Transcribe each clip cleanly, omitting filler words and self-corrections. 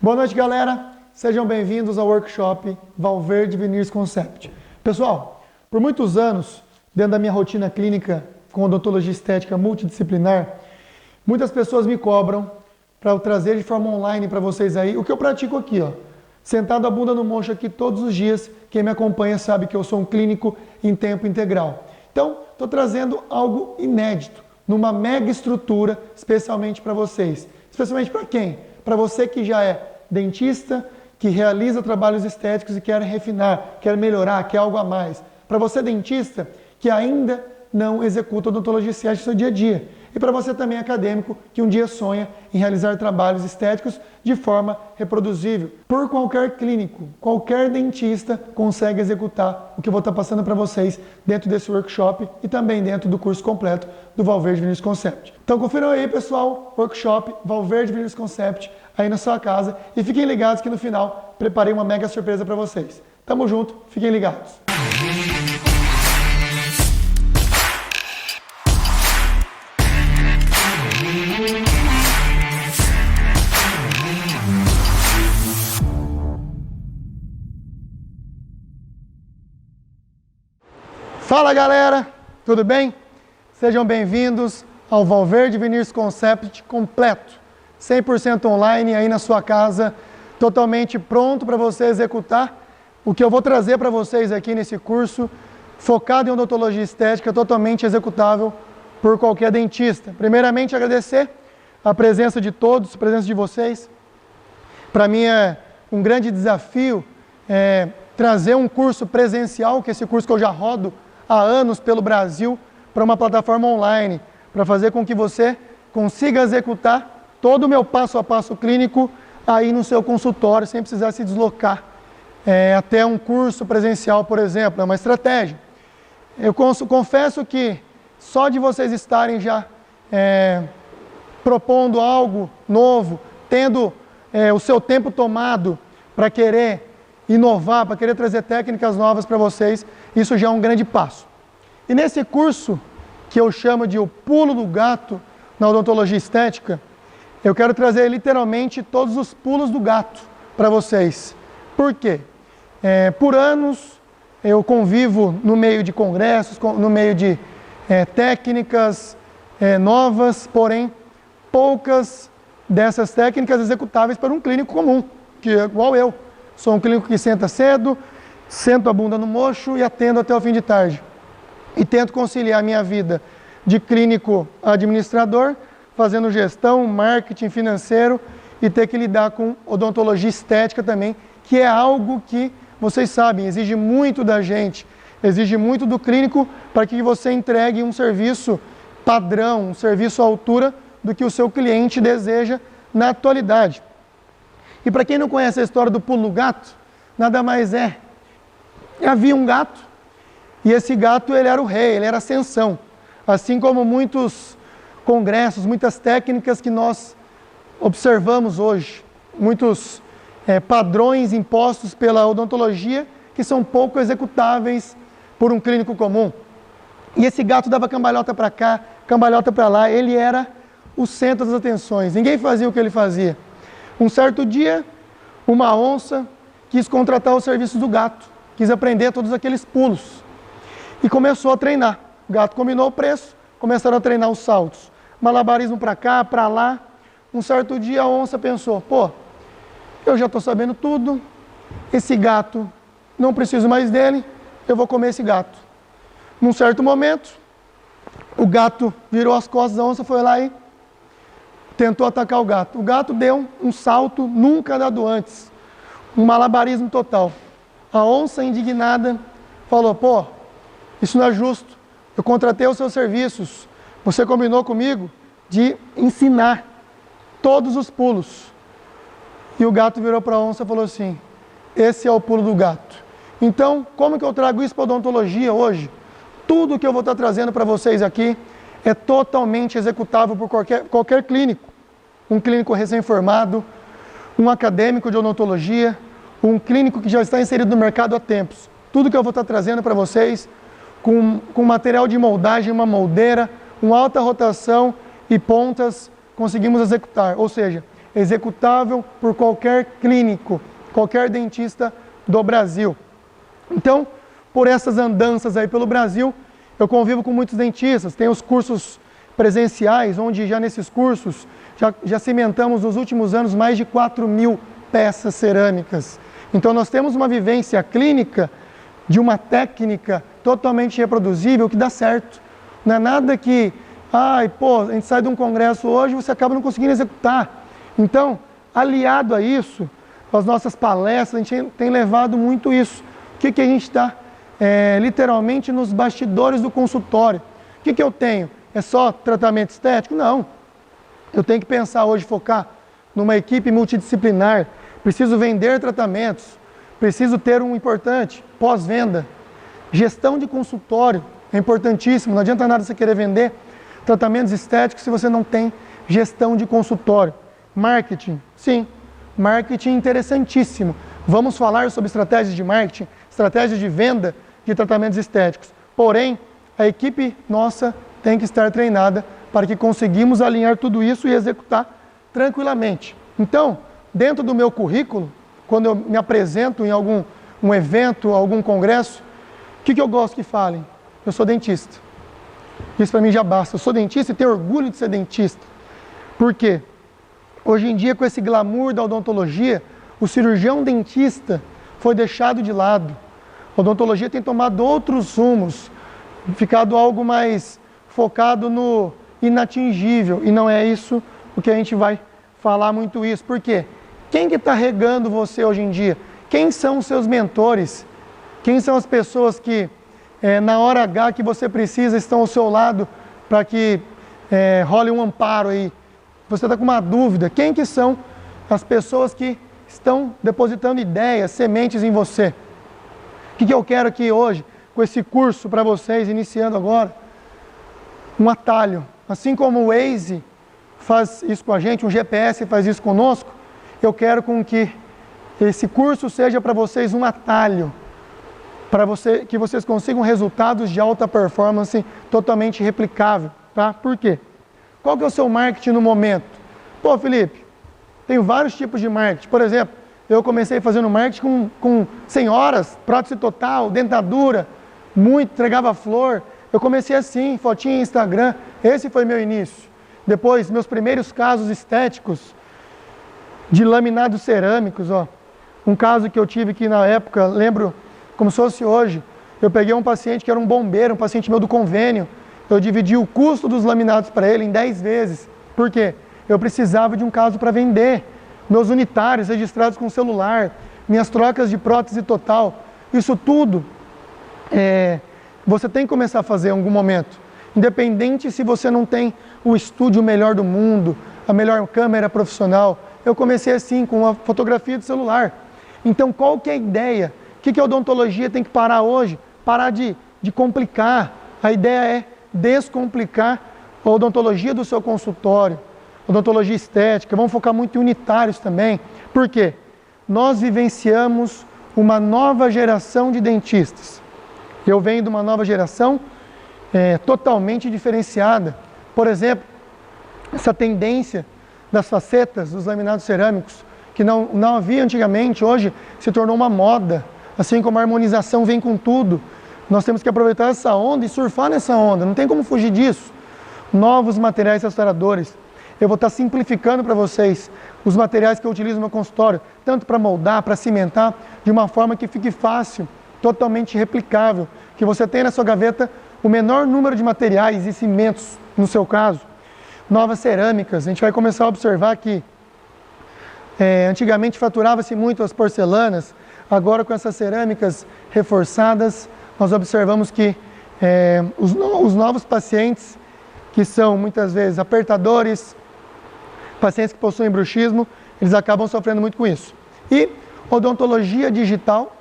Boa noite, galera. Sejam bem-vindos ao workshop Valverde Veneers Concept. Pessoal, por muitos anos, dentro da minha rotina clínica com odontologia estética multidisciplinar, muitas pessoas me cobram para eu trazer de forma online para vocês aí o que eu pratico aqui, ó. Sentado a bunda no mocho aqui todos os dias. Quem me acompanha sabe que eu sou um clínico em tempo integral. Então, estou trazendo algo inédito, numa mega estrutura, especialmente para vocês. Especialmente para quem? Para você que já é dentista, que realiza trabalhos estéticos e quer refinar, quer melhorar, quer algo a mais. Para você dentista que ainda não executa odontologia estética no seu dia a dia. E para você também acadêmico que um dia sonha em realizar trabalhos estéticos de forma reproduzível. Por qualquer clínico, qualquer dentista consegue executar o que eu vou estar passando para vocês dentro desse workshop e também dentro do curso completo do Valverde Veneers Concept. Então confiram aí, pessoal, workshop Valverde Veneers Concept aí na sua casa e fiquem ligados que no final preparei uma mega surpresa para vocês. Tamo junto, fiquem ligados. Fala, galera, tudo bem? Sejam bem-vindos ao Valverde Veneers Concept completo, 100% online aí na sua casa, totalmente pronto para você executar o que eu vou trazer para vocês aqui nesse curso, focado em odontologia estética, totalmente executável por qualquer dentista. Primeiramente, agradecer a presença de todos, a presença de vocês. Para mim é um grande desafio trazer um curso presencial, que é esse curso que eu já rodo há anos pelo Brasil, para uma plataforma online, para fazer com que você consiga executar todo o meu passo a passo clínico aí no seu consultório, sem precisar se deslocar até um curso presencial, por exemplo. É uma estratégia. Eu confesso que só de vocês estarem já propondo algo novo, tendo o seu tempo tomado para querer inovar, para querer trazer técnicas novas para vocês, isso já é um grande passo. E nesse curso, que eu chamo de o pulo do gato na odontologia estética, eu quero trazer literalmente todos os pulos do gato para vocês. Por quê? Por anos eu convivo no meio de congressos, no meio de técnicas novas, porém poucas dessas técnicas executáveis para um clínico comum, que é igual eu. Sou um clínico que senta cedo, sento a bunda no mocho e atendo até o fim de tarde. E tento conciliar a minha vida de clínico administrador, fazendo gestão, marketing financeiro e ter que lidar com odontologia estética também, que é algo que, vocês sabem, exige muito da gente, exige muito do clínico para que você entregue um serviço padrão, um serviço à altura do que o seu cliente deseja na atualidade. E para quem não conhece a história do pulo do gato, nada mais é. Havia um gato, e esse gato ele era o rei, ele era a ascensão. Assim como muitos congressos, muitas técnicas que nós observamos hoje, muitos padrões impostos pela odontologia que são pouco executáveis por um clínico comum. E esse gato dava cambalhota para cá, cambalhota para lá, ele era o centro das atenções, ninguém fazia o que ele fazia. Um certo dia, uma onça quis contratar os serviços do gato, quis aprender todos aqueles pulos e começou a treinar. O gato combinou o preço, começaram a treinar os saltos, malabarismo para cá, para lá. Um certo dia a onça pensou, pô, eu já estou sabendo tudo, esse gato, não preciso mais dele, eu vou comer esse gato. Num certo momento, o gato virou as costas, a onça foi lá e tentou atacar o gato. O gato deu um salto nunca dado antes. Um malabarismo total. A onça, indignada, falou, pô, isso não é justo. Eu contratei os seus serviços. Você combinou comigo de ensinar todos os pulos. E o gato virou para a onça e falou assim, esse é o pulo do gato. Então, como que eu trago isso para a odontologia hoje? Tudo que eu vou estar trazendo para vocês aqui é totalmente executável por qualquer clínico. Um clínico recém-formado, um acadêmico de odontologia, um clínico que já está inserido no mercado há tempos. Tudo que eu vou estar trazendo para vocês com material de moldagem, uma moldeira, uma alta rotação e pontas, conseguimos executar. Ou seja, executável por qualquer clínico, qualquer dentista do Brasil. Então, por essas andanças aí pelo Brasil, eu convivo com muitos dentistas, tem os cursos presenciais, onde já nesses cursos já cimentamos nos últimos anos mais de 4.000 peças cerâmicas. Então nós temos uma vivência clínica de uma técnica totalmente reproduzível que dá certo. Não é nada que, a gente sai de um congresso hoje e você acaba não conseguindo executar. Então, aliado a isso, as nossas palestras, a gente tem levado muito isso. O que a gente está literalmente nos bastidores do consultório. O que eu tenho? É só tratamento estético? Não. Eu tenho que pensar hoje, focar numa equipe multidisciplinar. Preciso vender tratamentos. Preciso ter um importante, pós-venda. Gestão de consultório é importantíssimo. Não adianta nada você querer vender tratamentos estéticos se você não tem gestão de consultório. Marketing, sim. Marketing interessantíssimo. Vamos falar sobre estratégias de marketing, estratégias de venda de tratamentos estéticos. Porém, a equipe nossa tem que estar treinada para que conseguimos alinhar tudo isso e executar tranquilamente. Então, dentro do meu currículo, quando eu me apresento em algum evento, algum congresso, o que eu gosto que falem? Eu sou dentista. Isso para mim já basta. Eu sou dentista e tenho orgulho de ser dentista. Por quê? Hoje em dia, com esse glamour da odontologia, o cirurgião dentista foi deixado de lado. A odontologia tem tomado outros rumos, ficado algo mais focado no inatingível. E não é isso o que a gente vai falar muito isso. Por quê? Quem que está regando você hoje em dia? Quem são os seus mentores? Quem são as pessoas que, na hora H que você precisa, estão ao seu lado para que role um amparo aí? Você está com uma dúvida. Quem que são as pessoas que estão depositando ideias, sementes em você? O que eu quero aqui hoje, com esse curso para vocês, iniciando agora? Um atalho. Assim como o Waze faz isso com a gente, um GPS faz isso conosco, eu quero com que esse curso seja para vocês um atalho, para que vocês consigam resultados de alta performance totalmente replicável. Tá? Por quê? Qual que é o seu marketing no momento? Pô, Felipe, tem vários tipos de marketing. Por exemplo, eu comecei fazendo marketing com senhoras, prótese total, dentadura, entregava flor. Eu comecei assim, fotinha em Instagram, esse foi meu início. Depois, meus primeiros casos estéticos de laminados cerâmicos, ó. Um caso que eu tive que na época, lembro como se fosse hoje, eu peguei um paciente que era um bombeiro, um paciente meu do convênio, eu dividi o custo dos laminados para ele em 10 vezes. Por quê? Eu precisava de um caso para vender. Meus unitários registrados com celular, minhas trocas de prótese total, isso tudo você tem que começar a fazer em algum momento. Independente se você não tem o estúdio melhor do mundo, a melhor câmera profissional. Eu comecei assim, com uma fotografia de celular. Então, qual que é a ideia? O que a odontologia tem que parar hoje? Parar de complicar. A ideia é descomplicar a odontologia do seu consultório, odontologia estética. Vamos focar muito em unitários também. Por quê? Nós vivenciamos uma nova geração de dentistas. Eu venho de uma nova geração totalmente diferenciada. Por exemplo, essa tendência das facetas, dos laminados cerâmicos, que não havia antigamente, hoje se tornou uma moda. Assim como a harmonização vem com tudo, nós temos que aproveitar essa onda e surfar nessa onda, não tem como fugir disso. Novos materiais restauradores. Eu vou estar simplificando para vocês os materiais que eu utilizo no meu consultório, tanto para moldar, para cimentar, de uma forma que fique fácil, totalmente replicável, que você tenha na sua gaveta o menor número de materiais e cimentos, no seu caso. Novas cerâmicas, a gente vai começar a observar que antigamente faturava-se muito as porcelanas, agora com essas cerâmicas reforçadas, nós observamos que os novos pacientes, que são muitas vezes apertadores, pacientes que possuem bruxismo, eles acabam sofrendo muito com isso. E odontologia digital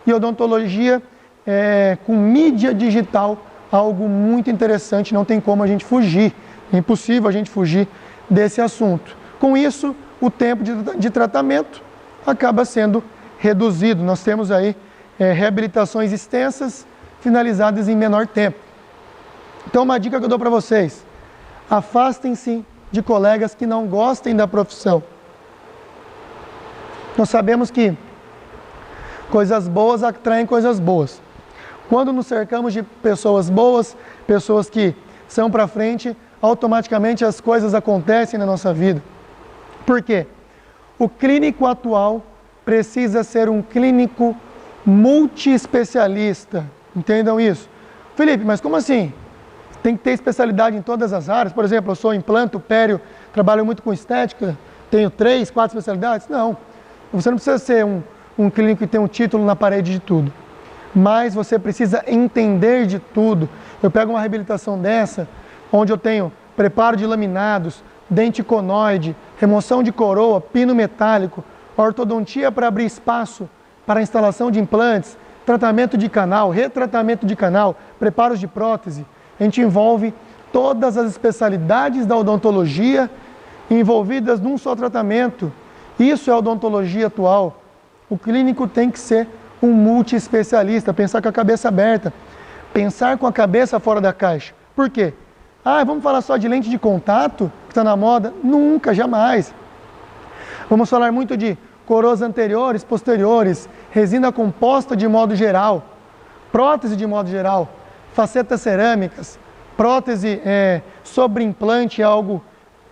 e odontologia com mídia digital, algo muito interessante, não tem como a gente fugir, é impossível a gente fugir desse assunto. Com isso, o tempo de tratamento acaba sendo reduzido. Nós temos aí reabilitações extensas, finalizadas em menor tempo. Então, uma dica que eu dou para vocês: afastem-se de colegas que não gostem da profissão. Nós sabemos que coisas boas atraem coisas boas. Quando nos cercamos de pessoas boas, pessoas que são para frente, automaticamente as coisas acontecem na nossa vida. Por quê? O clínico atual precisa ser um clínico multiespecialista. Entendam isso. Felipe, mas como assim? Tem que ter especialidade em todas as áreas? Por exemplo, eu sou implanto, pério, trabalho muito com estética, tenho 3, 4 especialidades? Não. Você não precisa ser um clínico que tem um título na parede de tudo. Mas você precisa entender de tudo. Eu pego uma reabilitação dessa, onde eu tenho preparo de laminados, dente conoide, remoção de coroa, pino metálico, ortodontia para abrir espaço para a instalação de implantes, tratamento de canal, retratamento de canal, preparos de prótese. A gente envolve todas as especialidades da odontologia envolvidas num só tratamento. Isso é a odontologia atual. O clínico tem que ser um multiespecialista, pensar com a cabeça aberta, pensar com a cabeça fora da caixa. Por quê? Vamos falar só de lente de contato, que está na moda? Nunca, jamais. Vamos falar muito de coroas anteriores, posteriores, resina composta de modo geral, prótese de modo geral, facetas cerâmicas, prótese sobre implante, é algo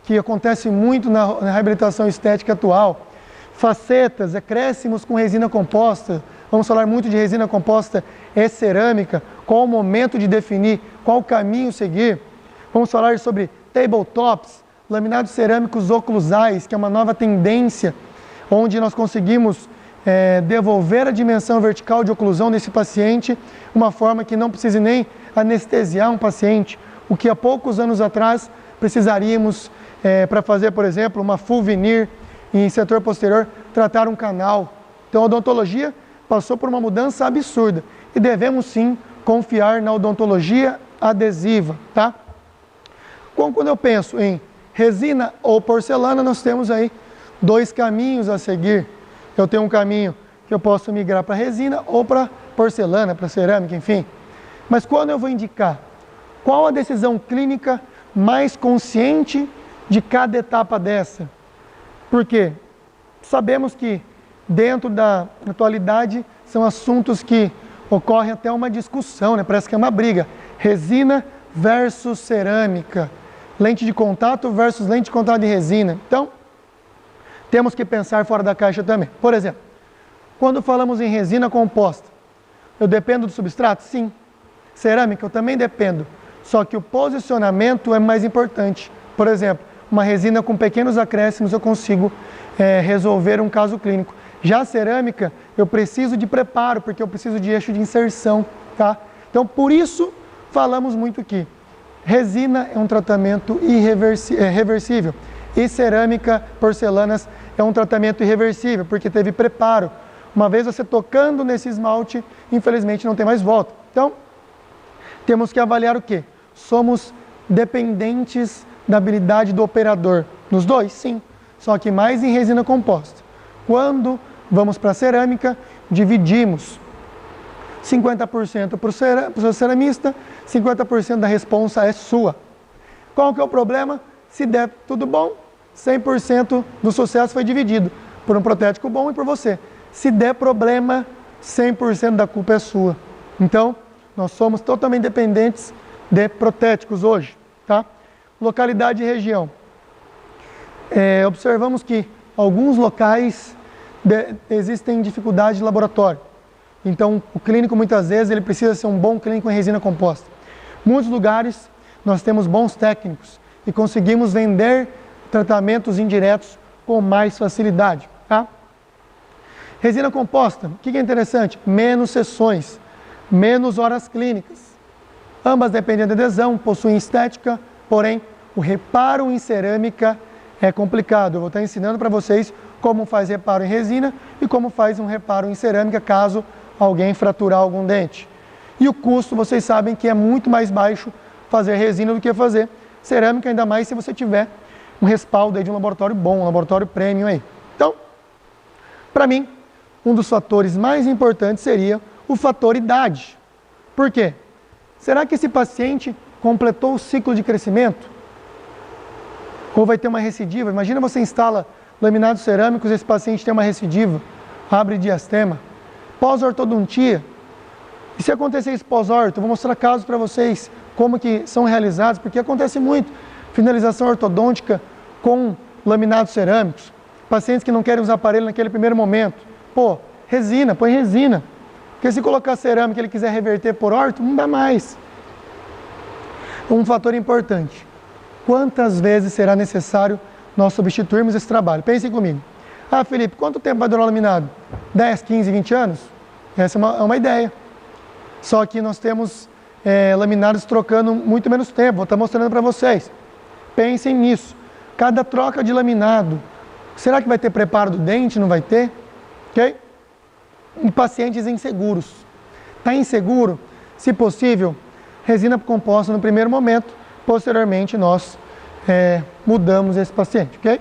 que acontece muito na reabilitação estética atual. Facetas, acréscimos com resina composta, vamos falar muito de resina composta e cerâmica, qual o momento de definir, qual o caminho seguir. Vamos falar sobre tabletops, laminados cerâmicos oclusais, que é uma nova tendência, onde nós conseguimos devolver a dimensão vertical de oclusão desse paciente, uma forma que não precise nem anestesiar um paciente, o que há poucos anos atrás precisaríamos para fazer, por exemplo, uma full veneer em setor posterior, tratar um canal. Então a odontologia passou por uma mudança absurda e devemos sim confiar na odontologia adesiva, tá? Quando eu penso em resina ou porcelana, nós temos aí 2 caminhos a seguir. Eu tenho um caminho que eu posso migrar para resina ou para porcelana, para cerâmica, enfim. Mas quando eu vou indicar qual a decisão clínica mais consciente de cada etapa dessa? Porque sabemos que dentro da atualidade são assuntos que ocorrem até uma discussão, né? Parece que é uma briga. Resina versus cerâmica. Lente de contato versus lente de contato de resina. Então, temos que pensar fora da caixa também. Por exemplo, quando falamos em resina composta, eu dependo do substrato? Sim. Cerâmica, eu também dependo. Só que o posicionamento é mais importante. Por exemplo, uma resina com pequenos acréscimos eu consigo resolver um caso clínico. Já a cerâmica, eu preciso de preparo, porque eu preciso de eixo de inserção, tá? Então, por isso, falamos muito aqui. Resina é um tratamento reversível e cerâmica, porcelanas, é um tratamento irreversível, porque teve preparo. Uma vez você tocando nesse esmalte, infelizmente não tem mais volta. Então, temos que avaliar o quê? Somos dependentes da habilidade do operador. Nos dois? Sim. Só que mais em resina composta. Quando vamos para a cerâmica, dividimos 50% para o ceramista, 50% da responsa é sua. Qual que é o problema? Se der tudo bom, 100% do sucesso foi dividido por um protético bom e por você. Se der problema, 100% da culpa é sua. Então, nós somos totalmente dependentes de protéticos hoje, tá? Localidade e região. Observamos que alguns locais existem dificuldade de laboratório. Então, o clínico, muitas vezes, ele precisa ser um bom clínico em resina composta. Muitos lugares, nós temos bons técnicos e conseguimos vender tratamentos indiretos com mais facilidade, tá? Resina composta, o que é interessante? Menos sessões, menos horas clínicas. Ambas dependem da adesão, possuem estética, porém, o reparo em cerâmica é complicado. Eu vou estar ensinando para vocês como faz reparo em resina e como faz um reparo em cerâmica, caso alguém fraturar algum dente. E o custo, vocês sabem que é muito mais baixo fazer resina do que fazer cerâmica, ainda mais se você tiver um respaldo aí de um laboratório bom, um laboratório premium aí. Então, para mim, um dos fatores mais importantes seria o fator idade. Por quê? Será que esse paciente completou o ciclo de crescimento? Ou vai ter uma recidiva? Imagina você instala laminados cerâmicos, esse paciente tem uma recidiva, abre diastema. Pós-ortodontia, e se acontecer isso pós-orto, eu vou mostrar casos para vocês, como que são realizados, porque acontece muito. Finalização ortodôntica com laminados cerâmicos, pacientes que não querem usar aparelho naquele primeiro momento. Pô, resina, põe resina. Porque se colocar cerâmica e ele quiser reverter por orto, não dá mais. Um fator importante, quantas vezes será necessário nós substituirmos esse trabalho? Pensem comigo. Ah, Felipe, quanto tempo vai durar o laminado? 10, 15, 20 anos? Essa é uma ideia. Só que nós temos laminados trocando muito menos tempo, vou estar mostrando para vocês. Pensem nisso. Cada troca de laminado, será que vai ter preparo do dente? Não vai ter? Ok? Em pacientes inseguros. Está inseguro? Se possível, resina composta no primeiro momento, posteriormente nós mudamos esse paciente, ok?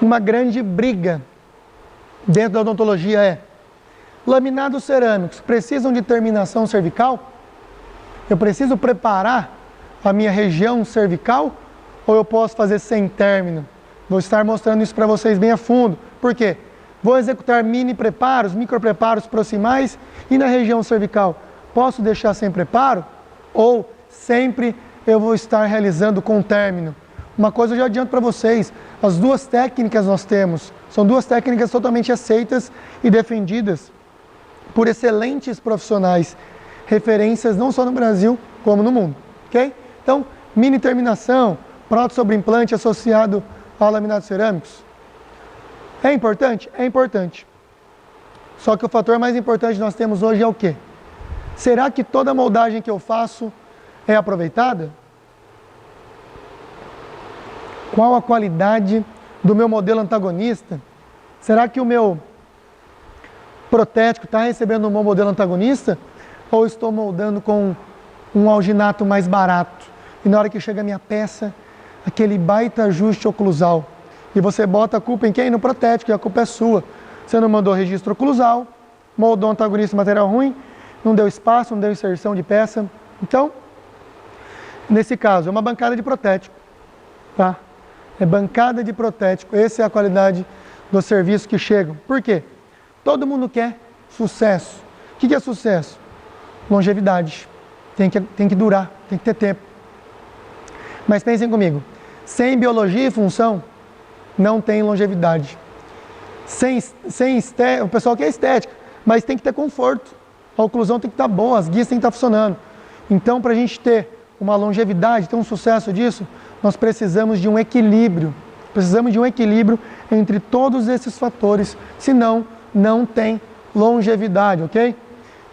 Uma grande briga dentro da odontologia é: laminados cerâmicos precisam de terminação cervical? Eu preciso preparar a minha região cervical ou eu posso fazer sem término? Vou estar mostrando isso para vocês bem a fundo. Por quê? Vou executar mini preparos, micro preparos proximais e na região cervical. Posso deixar sem preparo? Ou sempre eu vou estar realizando com término? Uma coisa eu já adianto para vocês, as duas técnicas nós temos, são duas técnicas totalmente aceitas e defendidas por excelentes profissionais, referências não só no Brasil, como no mundo, ok? Então, mini terminação, prótese sobre implante associado a laminados cerâmicos. É importante? É importante. Só que o fator mais importante que nós temos hoje é o quê? Será que toda moldagem que eu faço é aproveitada? Qual a qualidade do meu modelo antagonista? Será que o meu protético está recebendo um bom modelo antagonista? Ou estou moldando com um alginato mais barato? E na hora que chega a minha peça, aquele baita ajuste oclusal. E você bota a culpa em quem? No protético, e a culpa é sua. Você não mandou registro oclusal, moldou antagonista material ruim, não deu espaço, não deu inserção de peça. Então, nesse caso, é uma bancada de protético, tá? É bancada de protético, essa é a qualidade dos serviços que chegam. Por quê? Todo mundo quer sucesso. O que é sucesso? Longevidade. Tem que durar, tem que ter tempo. Mas pensem comigo, sem biologia e função, não tem longevidade. O pessoal quer estética, mas tem que ter conforto. A oclusão tem que estar boa, as guias têm que estar funcionando. Então, para a gente ter uma longevidade, ter um sucesso disso, nós precisamos de um equilíbrio. Precisamos de um equilíbrio entre todos esses fatores, senão não tem longevidade, ok?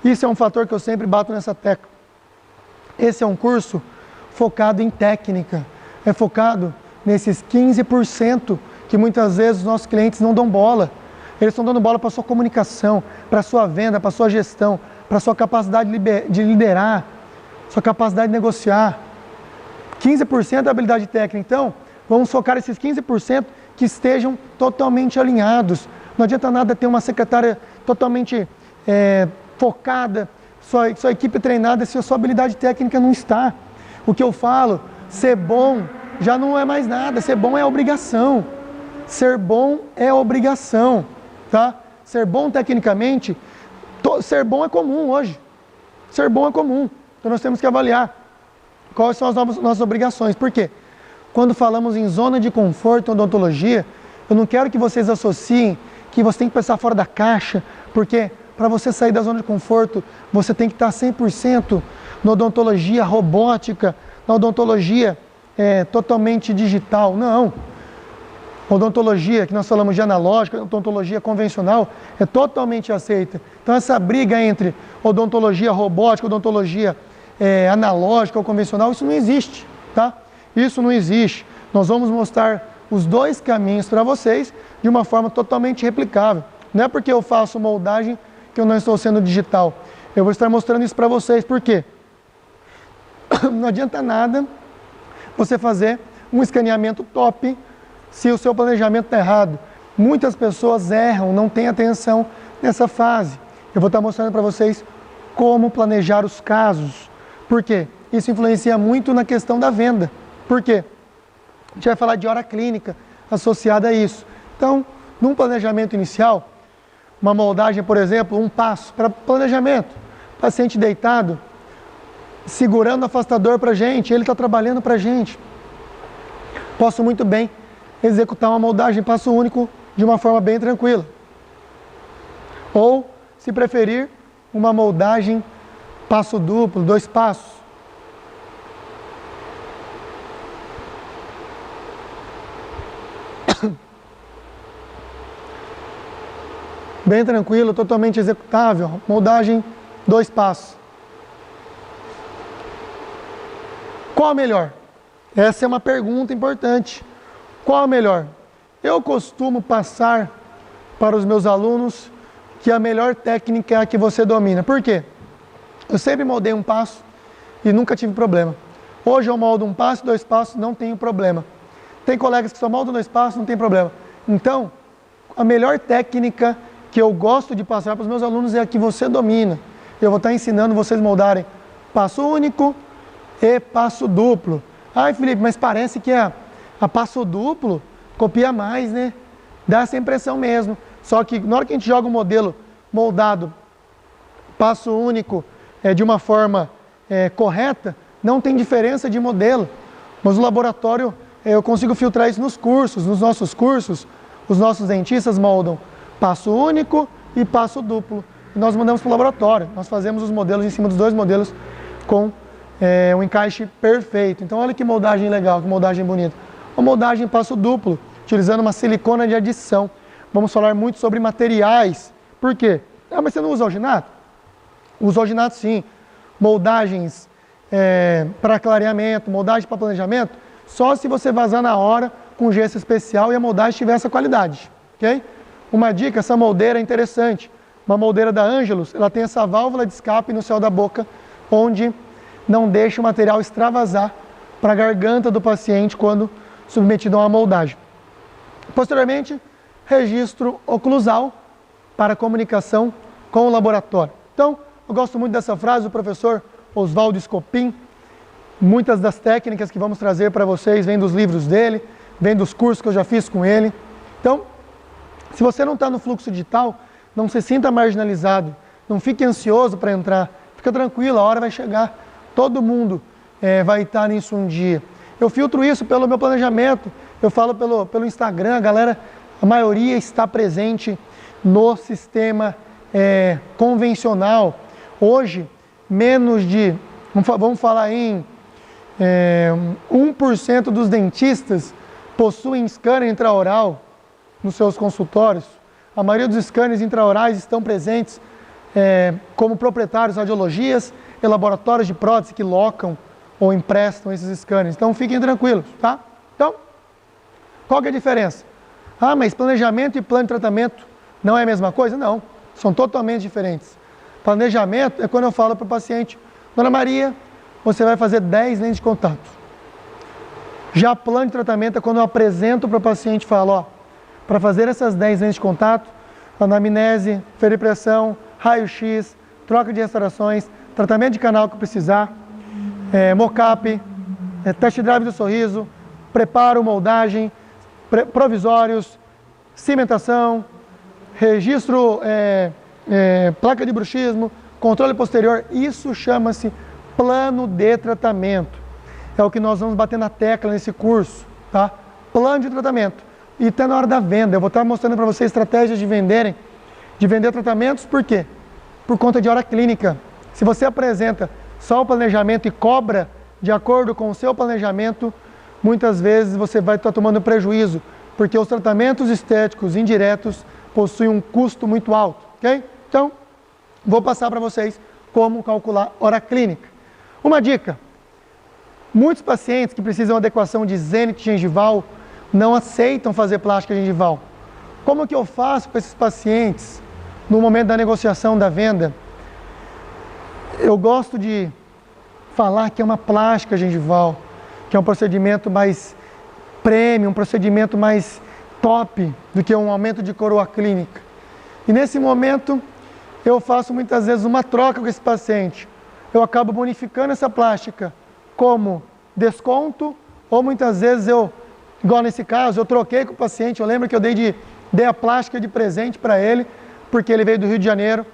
Isso é um fator que eu sempre bato nessa tecla. Esse é um curso focado em técnica, é focado nesses 15% que muitas vezes os nossos clientes não dão bola. Eles estão dando bola para a sua comunicação, para a sua venda, para a sua gestão, para a sua capacidade de liderar, sua capacidade de negociar. 15% da habilidade técnica. Então, vamos focar esses 15% que estejam totalmente alinhados. Não adianta nada ter uma secretária totalmente focada, sua equipe treinada, se a sua habilidade técnica não está. O que eu falo, ser bom já não é mais nada, ser bom é obrigação. Ser bom é obrigação, tá? Ser bom tecnicamente, ser bom é comum hoje. Ser bom é comum. Então nós temos que avaliar quais são as nossas obrigações. Por quê? Quando falamos em zona de conforto em odontologia, eu não quero que vocês associem que você tem que pensar fora da caixa, porque para você sair da zona de conforto, você tem que estar 100% na odontologia robótica, na odontologia totalmente digital. Não. Odontologia, que nós falamos de analógica, odontologia convencional, é totalmente aceita. Então essa briga entre odontologia robótica, odontologia analógica ou convencional, isso não existe, tá? Isso não existe. Nós vamos mostrar os dois caminhos para vocês de uma forma totalmente replicável. Não é porque eu faço moldagem que eu não estou sendo digital. Eu vou estar mostrando isso para vocês, por quê? Não adianta nada você fazer um escaneamento top se o seu planejamento está errado. Muitas pessoas erram, não têm atenção nessa fase. Eu vou estar mostrando para vocês como planejar os casos. Por quê? Isso influencia muito na questão da venda. Por quê? A gente vai falar de hora clínica associada a isso. Então, num planejamento inicial, uma moldagem, por exemplo, um passo para planejamento. Paciente deitado, segurando o afastador para a gente, ele está trabalhando para a gente. Posso muito bem executar uma moldagem passo único de uma forma bem tranquila. Ou, se preferir, uma moldagem passo duplo, 2 passos. Bem tranquilo, totalmente executável. Moldagem 2 passos. Qual a melhor? Essa é uma pergunta importante. Qual a melhor? Eu costumo passar para os meus alunos que a melhor técnica é a que você domina. Por quê? Eu sempre moldei um passo e nunca tive problema. Hoje eu moldo um passo, 2 passos, não tenho problema. Tem colegas que só moldam 2 passos, não tem problema. Então, a melhor técnica que eu gosto de passar para os meus alunos é a que você domina. Eu vou estar ensinando vocês a moldarem passo único e passo duplo. Ai, Felipe, mas parece que a passo duplo copia mais, né? Dá essa impressão mesmo. Só que na hora que a gente joga um modelo moldado, passo único, de uma forma correta, não tem diferença de modelo. Mas no laboratório eu consigo filtrar isso nos cursos. Nos nossos cursos, os nossos dentistas moldam passo único e passo duplo. E nós mandamos para o laboratório. Nós fazemos os modelos em cima dos 2 modelos com um encaixe perfeito. Então olha que moldagem legal, que moldagem bonita. Uma moldagem passo duplo, utilizando uma silicona de adição. Vamos falar muito sobre materiais. Por quê? Ah, mas você não usa alginato? Usa alginato sim. Moldagens para clareamento, moldagem para planejamento, só se você vazar na hora com gesso especial e a moldagem tiver essa qualidade. Ok? Uma dica, essa moldeira é interessante. Uma moldeira da Angelus, ela tem essa válvula de escape no céu da boca, onde não deixa o material extravasar para a garganta do paciente quando submetido a uma moldagem. Posteriormente, registro oclusal para comunicação com o laboratório. Então, eu gosto muito dessa frase do professor Oswaldo Scopin. Muitas das técnicas que vamos trazer para vocês vêm dos livros dele, vêm dos cursos que eu já fiz com ele. Então, se você não está no fluxo digital, não se sinta marginalizado, não fique ansioso para entrar, fica tranquilo, a hora vai chegar, todo mundo vai estar nisso um dia. Eu filtro isso pelo meu planejamento, eu falo pelo Instagram, a galera, a maioria está presente no sistema convencional. Hoje, menos de, vamos falar em 1% dos dentistas possuem scanner intraoral nos seus consultórios. A maioria dos scanners intraorais estão presentes como proprietários de radiologias e laboratórios de prótese que locam ou emprestam esses scanners. Então fiquem tranquilos, tá? Então, qual que é a diferença? Ah, mas planejamento e plano de tratamento não é a mesma coisa? Não, são totalmente diferentes. Planejamento é quando eu falo para o paciente, Dona Maria, você vai fazer 10 lentes de contato. Já plano de tratamento é quando eu apresento para o paciente e falo, ó, para fazer essas 10 lentes de contato, anamnese, feripressão, raio-x, troca de restaurações, tratamento de canal que precisar, mocap, test drive do sorriso, preparo, moldagem, provisórios, cimentação, registro, placa de bruxismo, controle posterior. Isso chama-se plano de tratamento. É o que nós vamos bater na tecla nesse curso, tá? Plano de tratamento. E até na hora da venda, eu vou estar mostrando para vocês estratégias de vender tratamentos, por quê? Por conta de hora clínica. Se você apresenta só o planejamento e cobra de acordo com o seu planejamento, muitas vezes você vai estar tomando prejuízo, porque os tratamentos estéticos indiretos possuem um custo muito alto, ok? Então, vou passar para vocês como calcular hora clínica. Uma dica, muitos pacientes que precisam de adequação de zênite gengival não aceitam fazer plástica gengival. Como que eu faço com esses pacientes no momento da negociação da venda? Eu gosto de falar que é uma plástica gengival, que é um procedimento mais premium, um procedimento mais top do que um aumento de coroa clínica. E nesse momento, eu faço muitas vezes uma troca com esse paciente. Eu acabo bonificando essa plástica como desconto, ou muitas vezes eu Igual nesse caso, eu troquei com o paciente, eu lembro que eu dei a plástica de presente para ele, porque ele veio do Rio de Janeiro,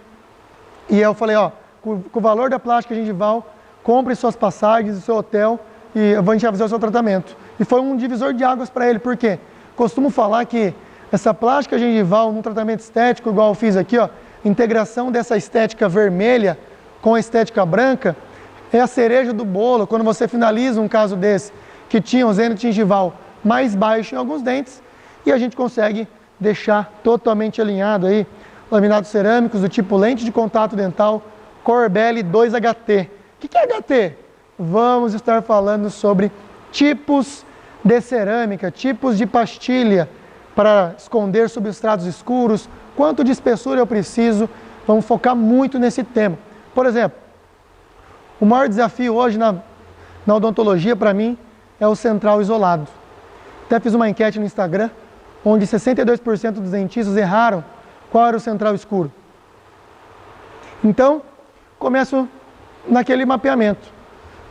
e eu falei, ó, com o valor da plástica gengival, compre suas passagens, o seu hotel, e a gente vai fazer o seu tratamento. E foi um divisor de águas para ele, por quê? Costumo falar que essa plástica gengival, num tratamento estético, igual eu fiz aqui, ó, integração dessa estética vermelha com a estética branca, é a cereja do bolo, quando você finaliza um caso desse, que tinha o zênite gengival mais baixo em alguns dentes, e a gente consegue deixar totalmente alinhado aí, laminados cerâmicos do tipo lente de contato dental Corbelli 2HT. O que é HT? Vamos estar falando sobre tipos de cerâmica, tipos de pastilha para esconder substratos escuros, quanto de espessura eu preciso, vamos focar muito nesse tema. Por exemplo, o maior desafio hoje na odontologia para mim é o central isolado. Até fiz uma enquete no Instagram, onde 62% dos dentistas erraram qual era o central escuro. Então, começo naquele mapeamento.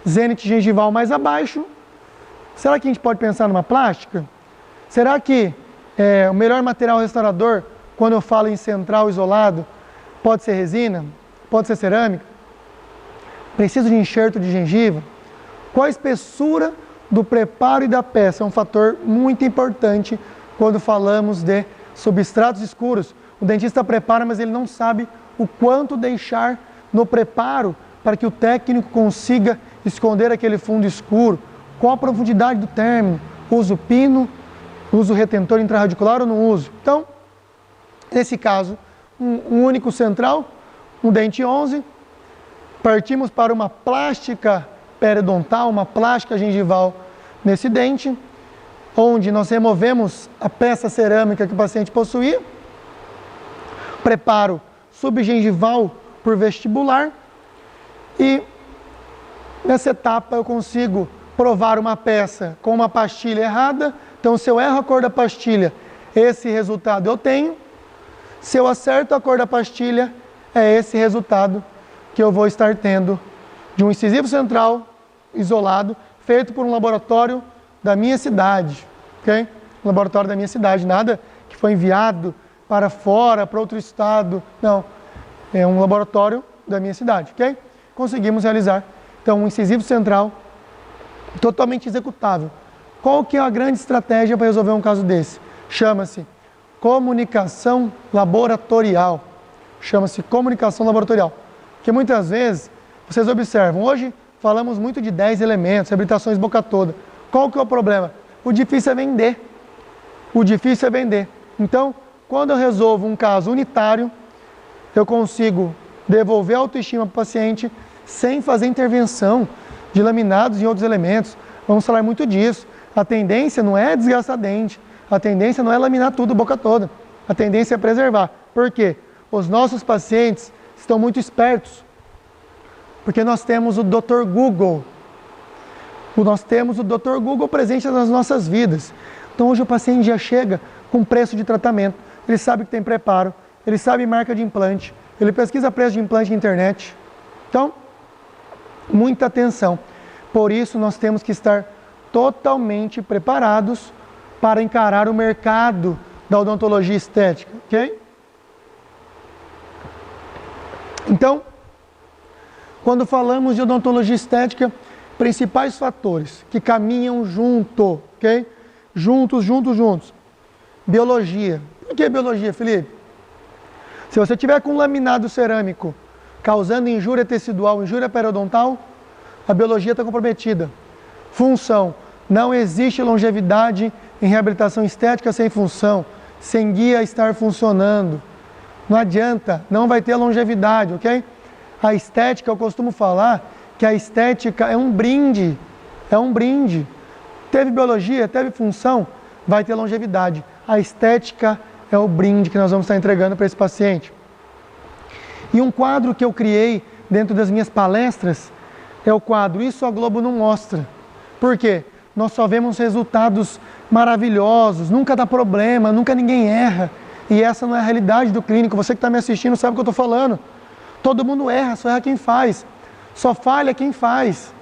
Zênite gengival mais abaixo. Será que a gente pode pensar numa plástica? Será que o melhor material restaurador, quando eu falo em central isolado, pode ser resina? Pode ser cerâmica? Preciso de enxerto de gengiva? Qual a espessura do preparo e da peça? É um fator muito importante quando falamos de substratos escuros. O dentista prepara, mas ele não sabe o quanto deixar no preparo para que o técnico consiga esconder aquele fundo escuro. Qual a profundidade do término? Uso pino? Uso retentor intraradicular ou não uso? Então, nesse caso, um único central, um dente 11, partimos para uma plástica periodontal, uma plástica gengival nesse dente, onde nós removemos a peça cerâmica que o paciente possuía, preparo subgengival por vestibular e nessa etapa eu consigo provar uma peça com uma pastilha errada. Então, se eu erro a cor da pastilha, esse resultado eu tenho. Se eu acerto a cor da pastilha, é esse resultado que eu vou estar tendo de um incisivo central isolado, feito por um laboratório da minha cidade, ok? Um laboratório da minha cidade, nada que foi enviado para fora, para outro estado, não. É um laboratório da minha cidade, ok? Conseguimos realizar, então, um incisivo central totalmente executável. Qual que é a grande estratégia para resolver um caso desse? Chama-se comunicação laboratorial. Chama-se comunicação laboratorial. Porque muitas vezes, vocês observam, hoje falamos muito de 10 elementos, reabilitações boca toda. Qual que é o problema? O difícil é vender. O difícil é vender. Então, quando eu resolvo um caso unitário, eu consigo devolver a autoestima para o paciente sem fazer intervenção de laminados em outros elementos. Vamos falar muito disso. A tendência não é desgastar dente, a tendência não é laminar tudo boca toda. A tendência é preservar. Por quê? Os nossos pacientes estão muito espertos. Porque nós temos o Dr. Google. Nós temos o Dr. Google presente nas nossas vidas. Então hoje o paciente já chega com preço de tratamento. Ele sabe que tem preparo, ele sabe marca de implante, ele pesquisa preço de implante na internet. Então, muita atenção. Por isso nós temos que estar totalmente preparados para encarar o mercado da odontologia estética, ok? Então, quando falamos de odontologia estética, principais fatores que caminham junto, ok? Juntos. Biologia. Por que biologia, Felipe? Se você tiver com laminado cerâmico causando injúria tecidual, injúria periodontal, a biologia está comprometida. Função. Não existe longevidade em reabilitação estética sem função, sem guia estar funcionando. Não adianta, não vai ter longevidade, ok? A estética, eu costumo falar que a estética é um brinde. Teve biologia, teve função, vai ter longevidade. A estética é o brinde que nós vamos estar entregando para esse paciente. E um quadro que eu criei dentro das minhas palestras é o quadro Isso a Globo não mostra. Por quê? Nós só vemos resultados maravilhosos, nunca dá problema, nunca ninguém erra. E essa não é a realidade do clínico. Você que está me assistindo sabe o que eu estou falando. Todo mundo erra, só erra quem faz. Só falha quem faz.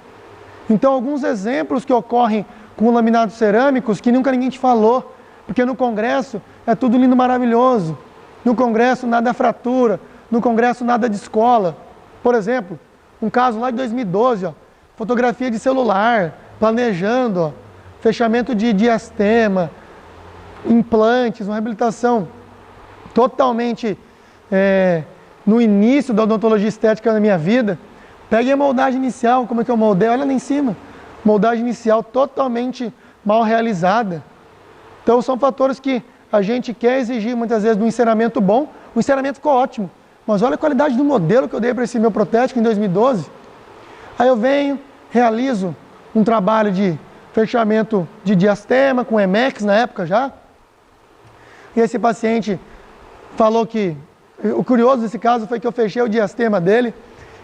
Então, alguns exemplos que ocorrem com laminados cerâmicos que nunca ninguém te falou, porque no congresso é tudo lindo, maravilhoso. No congresso nada fratura, no congresso nada de escola. Por exemplo, um caso lá de 2012, ó, fotografia de celular, planejando, ó, fechamento de diastema, implantes, uma reabilitação totalmente no início da odontologia estética na minha vida. Peguei a moldagem inicial, como é que eu moldei? Olha lá em cima. Moldagem inicial totalmente mal realizada. Então são fatores que a gente quer exigir muitas vezes do encerramento bom. O encerramento ficou ótimo, mas olha a qualidade do modelo que eu dei para esse meu protético em 2012. Aí eu venho, realizo um trabalho de fechamento de diastema com Emex na época já. E esse paciente falou que, o curioso desse caso foi que eu fechei o diastema dele.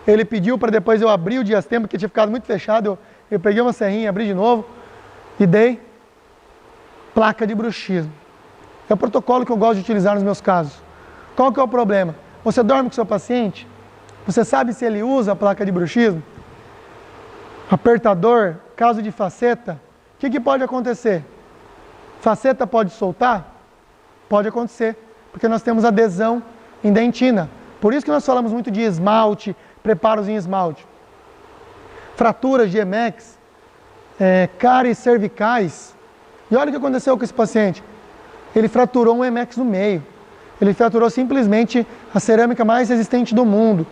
Ele pediu para depois eu abrir o diastema, porque tinha ficado muito fechado. Eu peguei uma serrinha, abri de novo e dei placa de bruxismo. É o protocolo que eu gosto de utilizar nos meus casos. Qual que é o problema? Você dorme com o seu paciente? Você sabe se ele usa a placa de bruxismo? Apertador, caso de faceta, o que pode acontecer? Faceta pode soltar? Pode acontecer, porque nós temos adesão em dentina. Por isso que nós falamos muito de esmalte, preparos em esmalte. Fraturas de Emex, cáries cervicais. E olha o que aconteceu com esse paciente. Ele fraturou um Emex no meio. Ele fraturou simplesmente a cerâmica mais resistente do mundo.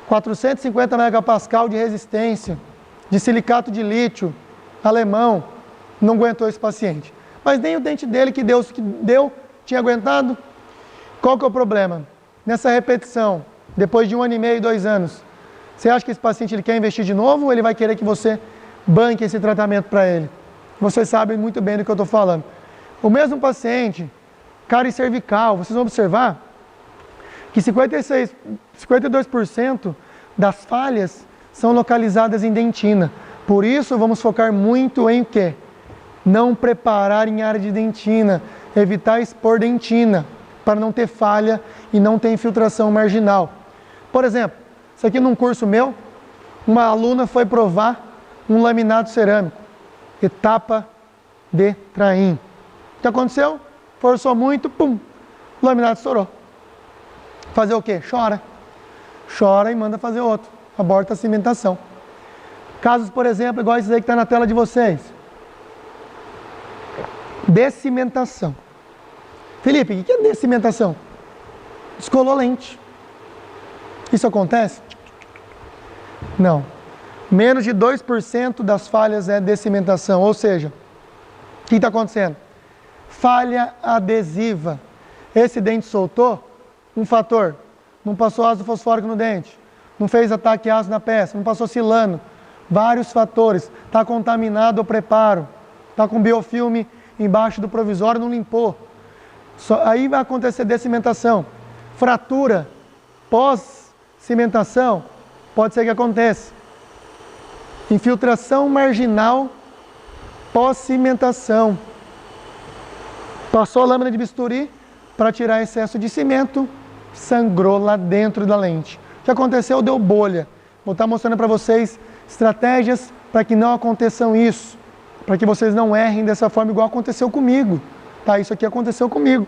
450 megapascal de resistência, de silicato de lítio, alemão. Não aguentou esse paciente. Mas nem o dente dele que deu tinha aguentado. Qual que é o problema? Nessa repetição, depois de 1 ano e meio, 2 anos, você acha que esse paciente ele quer investir de novo ou ele vai querer que você banque esse tratamento para ele? Vocês sabem muito bem do que eu estou falando. O mesmo paciente, cárie cervical, vocês vão observar que 52% das falhas são localizadas em dentina. Por isso, vamos focar muito em o quê? Não preparar em área de dentina, evitar expor dentina, para não ter falha e não ter infiltração marginal. Por exemplo, isso aqui num curso meu, uma aluna foi provar um laminado cerâmico, etapa de traim. O que aconteceu? Forçou muito, pum, o laminado estourou. Fazer o quê? Chora. Chora e manda fazer outro. Aborta a cimentação. Casos, por exemplo, igual esse aí que está na tela de vocês. Descimentação. Felipe, o que é descimentação? Descolou lente. Isso acontece? Não. Menos de 2% das falhas é descimentação. Ou seja, o que está acontecendo? Falha adesiva. Esse dente soltou, um fator. Não passou ácido fosfórico no dente. Não fez ataque ácido na peça. Não passou silano. Vários fatores. Está contaminado o preparo. Está com biofilme embaixo do provisório, não limpou. Aí vai acontecer descimentação. Fratura pós-cimentação, pode ser que aconteça. Infiltração marginal pós-cimentação. Passou a lâmina de bisturi para tirar excesso de cimento, sangrou lá dentro da lente. O que aconteceu? Deu bolha. Vou estar mostrando para vocês estratégias para que não aconteçam isso. Para que vocês não errem dessa forma igual aconteceu comigo. Tá? Isso aqui aconteceu comigo.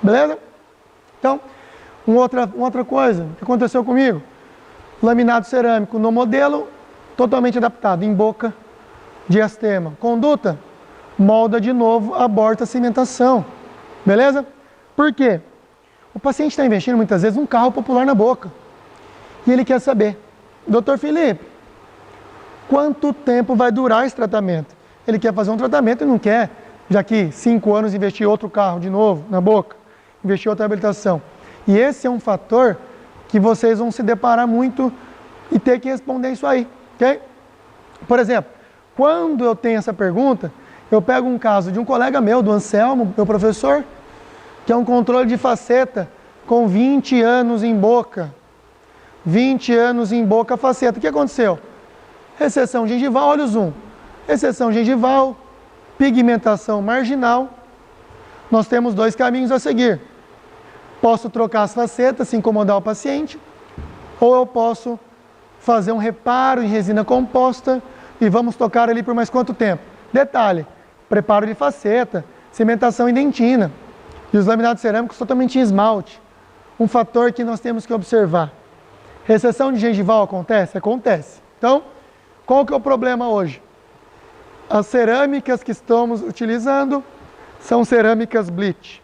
Beleza? Então, outra coisa que aconteceu comigo. Laminado cerâmico no modelo, totalmente adaptado. Em boca, diastema. Conduta, molda de novo, aborta a cimentação. Beleza? Por quê? O paciente está investindo muitas vezes num carro popular na boca. E ele quer saber, Dr. Felipe, quanto tempo vai durar esse tratamento? Ele quer fazer um tratamento e não quer, já que 5 anos investir outro carro de novo na boca, investir outra habilitação. E esse é um fator que vocês vão se deparar muito e ter que responder isso aí, ok? Por exemplo, quando eu tenho essa pergunta, eu pego um caso de um colega meu, do Anselmo, meu professor, que é um controle de faceta com 20 anos em boca. 20 anos em boca faceta. O que aconteceu? Recessão gengival, olha o zoom. Recessão gengival, pigmentação marginal. Nós temos 2 caminhos a seguir. Posso trocar as facetas, se incomodar o paciente, ou eu posso fazer um reparo em resina composta e vamos tocar ali por mais quanto tempo? Detalhe, preparo de faceta, cimentação em dentina. E os laminados cerâmicos totalmente em esmalte. Um fator que nós temos que observar. Recessão de gengival acontece? Acontece. Então, qual que é o problema hoje? As cerâmicas que estamos utilizando são cerâmicas bleach.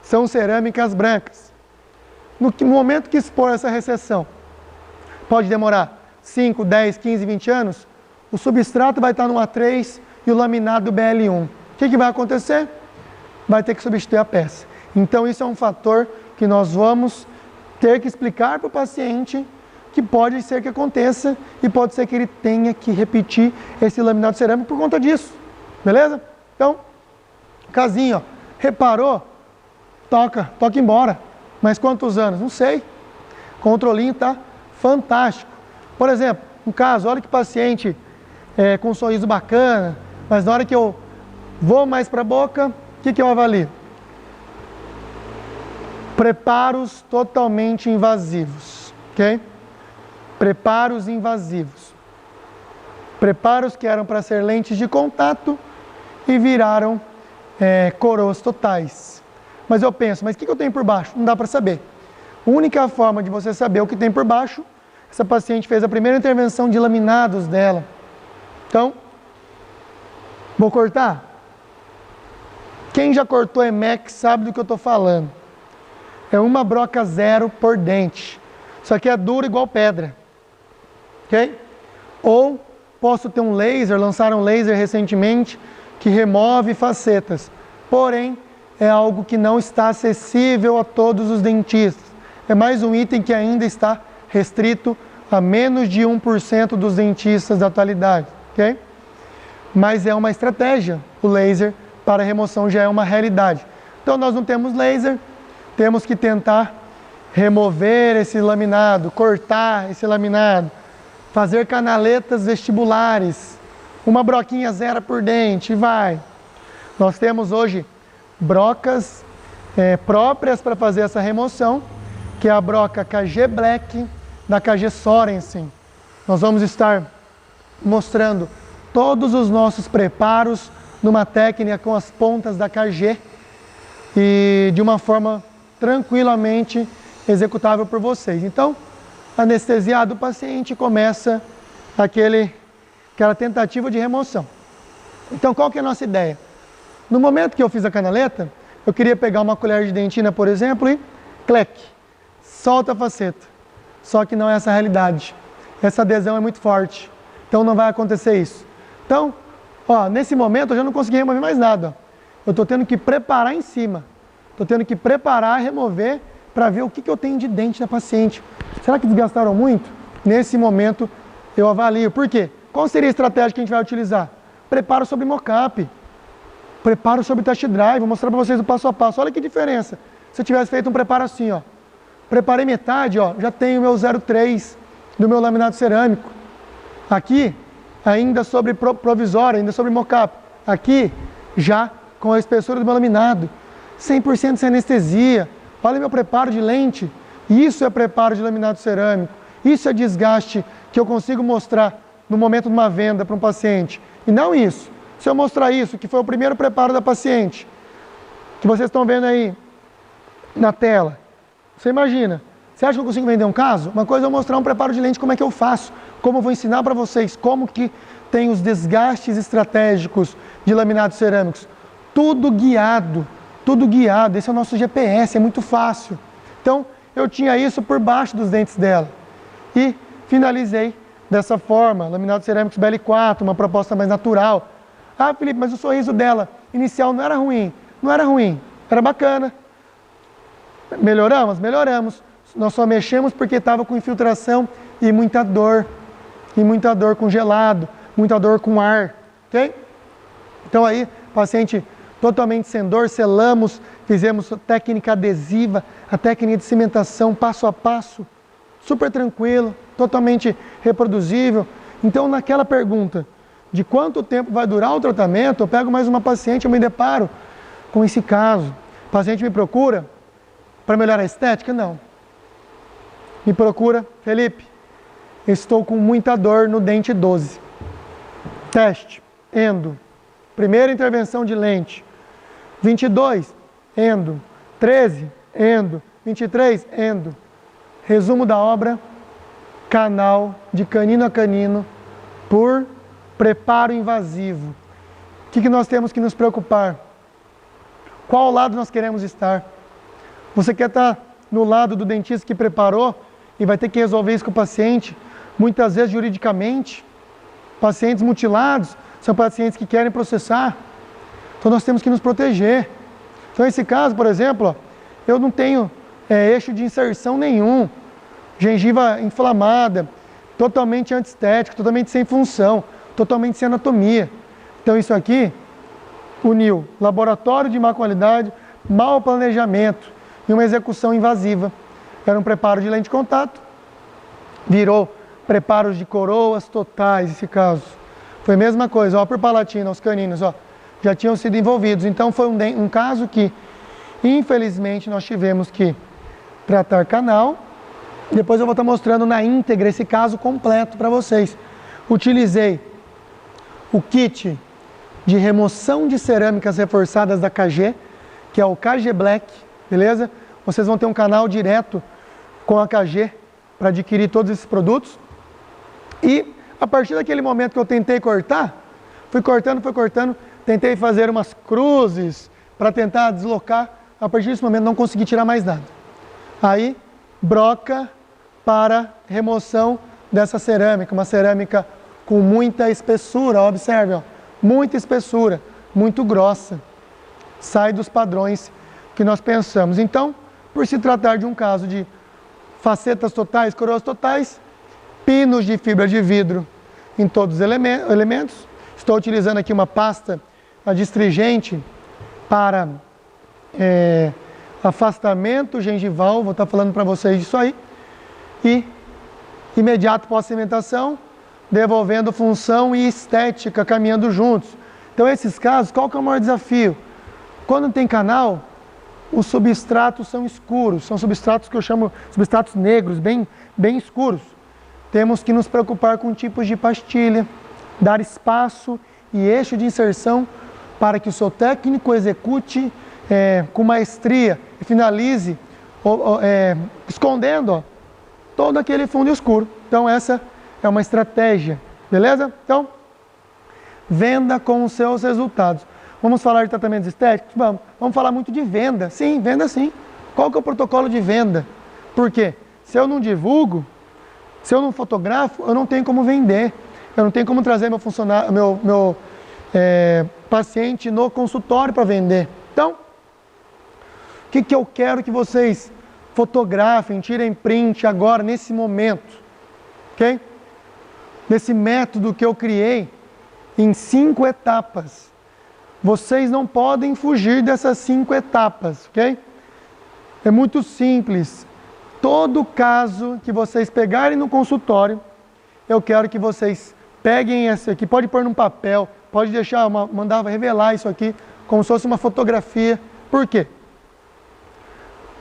São cerâmicas brancas. No momento que expor essa recessão, pode demorar 5, 10, 15, 20 anos, o substrato vai estar no A3 e o laminado BL1. O que vai acontecer? Vai ter que substituir a peça. Então, isso é um fator que nós vamos ter que explicar para o paciente que pode ser que aconteça e pode ser que ele tenha que repetir esse laminado cerâmico por conta disso. Beleza? Então, casinho, ó, reparou? Toca embora. Mas quantos anos? Não sei. Controlinho tá fantástico. Por exemplo, um caso, olha que paciente com um sorriso bacana, mas na hora que eu vou mais para a boca, o que eu avalio? Preparos totalmente invasivos, ok? Preparos invasivos. Preparos que eram para ser lentes de contato e viraram coroas totais. Mas eu penso, mas o que eu tenho por baixo? Não dá para saber. A única forma de você saber o que tem por baixo, essa paciente fez a primeira intervenção de laminados dela. Então, vou cortar? Quem já cortou Emex sabe do que eu estou falando. É uma broca zero por dente. Isso aqui é duro igual pedra. Ok? Ou posso ter um laser, lançaram um laser recentemente, que remove facetas. Porém, é algo que não está acessível a todos os dentistas. É mais um item que ainda está restrito a menos de 1% dos dentistas da atualidade. Ok? Mas é uma estratégia. O laser para remoção já é uma realidade. Então, nós não temos laser, temos que tentar remover esse laminado, cortar esse laminado, fazer canaletas vestibulares, uma broquinha zero por dente, e vai. Nós temos hoje brocas próprias para fazer essa remoção, que é a broca KG Black da KG Sorensen. Nós vamos estar mostrando todos os nossos preparos numa técnica com as pontas da KG e de uma forma tranquilamente executável por vocês. Então, anestesiado o paciente, começa aquela tentativa de remoção. Então, qual que é a nossa ideia? No momento que eu fiz a canaleta, eu queria pegar uma colher de dentina, por exemplo, e clec, solta a faceta. Só que não é essa a realidade. Essa adesão é muito forte. Então, não vai acontecer isso. Então, nesse momento, eu já não consegui remover mais nada. Eu estou tendo que preparar em cima. Estou tendo que preparar e remover para ver o que eu tenho de dente na paciente. Será que desgastaram muito? Nesse momento, eu avalio. Por quê? Qual seria a estratégia que a gente vai utilizar? Preparo sobre mockup. Preparo sobre test drive. Vou mostrar para vocês o passo a passo. Olha que diferença. Se eu tivesse feito um preparo assim, ó. Preparei metade, ó. Já tenho o meu 0,3 do meu laminado cerâmico. Aqui, ainda sobre provisório, ainda sobre mockup. Aqui, já com a espessura do meu laminado. 100% sem anestesia. Olha meu preparo de lente. Isso é preparo de laminado cerâmico. Isso é desgaste que eu consigo mostrar no momento de uma venda para um paciente. E não isso. Se eu mostrar isso, que foi o primeiro preparo da paciente, que vocês estão vendo aí na tela, você imagina, você acha que eu consigo vender um caso? Uma coisa é eu mostrar um preparo de lente, como é que eu faço, como eu vou ensinar para vocês, como que tem os desgastes estratégicos de laminados cerâmicos. Tudo guiado, esse é o nosso GPS, é muito fácil. Então, eu tinha isso por baixo dos dentes dela. E finalizei dessa forma, laminados cerâmicos BL4, uma proposta mais natural. Ah, Felipe, mas o sorriso dela inicial não era ruim. Não era ruim, era bacana. Melhoramos? Melhoramos. Nós só mexemos porque estava com infiltração e muita dor com gelado, muita dor com ar, ok? Então aí, paciente totalmente sem dor, selamos, fizemos técnica adesiva, a técnica de cimentação passo a passo, super tranquilo, totalmente reproduzível. Então, naquela pergunta de quanto tempo vai durar o tratamento, eu pego mais uma paciente, eu me deparo com esse caso. O paciente me procura para melhorar a estética? Não. Me procura, Felipe, estou com muita dor no dente 12. Teste, endo, primeira intervenção de lente. 22, endo. 13, endo. 23, endo. Resumo da obra, canal de canino a canino por preparo invasivo. O que nós temos que nos preocupar? Qual lado nós queremos estar? Você quer estar no lado do dentista que preparou e vai ter que resolver isso com o paciente, muitas vezes juridicamente. Pacientes mutilados são pacientes que querem processar. Então nós temos que nos proteger. Então nesse caso, por exemplo, ó, eu não tenho eixo de inserção nenhum, gengiva inflamada, totalmente antiestético, totalmente sem função, totalmente sem anatomia. Então isso aqui uniu laboratório de má qualidade, mau planejamento e uma execução invasiva. Era um preparo de lente de contato, virou preparos de coroas totais, esse caso. Foi a mesma coisa, ó, por palatina, os caninos, ó, já tinham sido envolvidos. Então foi um caso que, infelizmente, nós tivemos que tratar canal. Depois eu vou estar mostrando na íntegra esse caso completo para vocês. Utilizei o kit de remoção de cerâmicas reforçadas da KG, que é o KG Black, beleza? Vocês vão ter um canal direto com a KG para adquirir todos esses produtos. E a partir daquele momento que eu tentei cortar, fui cortando, tentei fazer umas cruzes para tentar deslocar. A partir desse momento não consegui tirar mais nada. Aí, broca para remoção dessa cerâmica, uma cerâmica com muita espessura, observe, ó, muita espessura, muito grossa, sai dos padrões que nós pensamos. Então, por se tratar de um caso de facetas totais, coroas totais, pinos de fibra de vidro em todos os elementos, estou utilizando aqui uma pasta adstringente para afastamento gengival, vou estar falando para vocês disso aí, e imediato pós-cimentação, devolvendo função e estética, caminhando juntos. Então, esses casos, qual que é o maior desafio? Quando tem canal, os substratos são escuros, são substratos que eu chamo substratos negros, bem escuros. Temos que nos preocupar com tipos de pastilha, dar espaço e eixo de inserção para que o seu técnico execute com maestria e finalize escondendo, ó, todo aquele fundo escuro. Então essa é uma estratégia, beleza? Então, venda com os seus resultados. Vamos falar de tratamentos estéticos? Vamos falar muito de venda. Sim, venda sim. Qual que é o protocolo de venda? Por quê? Se eu não divulgo, se eu não fotografo, eu não tenho como vender. Eu não tenho como trazer meu funcionário, meu paciente no consultório para vender. Então, o que eu quero que vocês fotografem, tirem print agora, nesse momento, ok? Nesse método que eu criei em 5 etapas. Vocês não podem fugir dessas 5 etapas, ok? É muito simples. Todo caso que vocês pegarem no consultório, eu quero que vocês peguem esse aqui, pode pôr num papel, pode deixar, mandar revelar isso aqui, como se fosse uma fotografia. Por quê?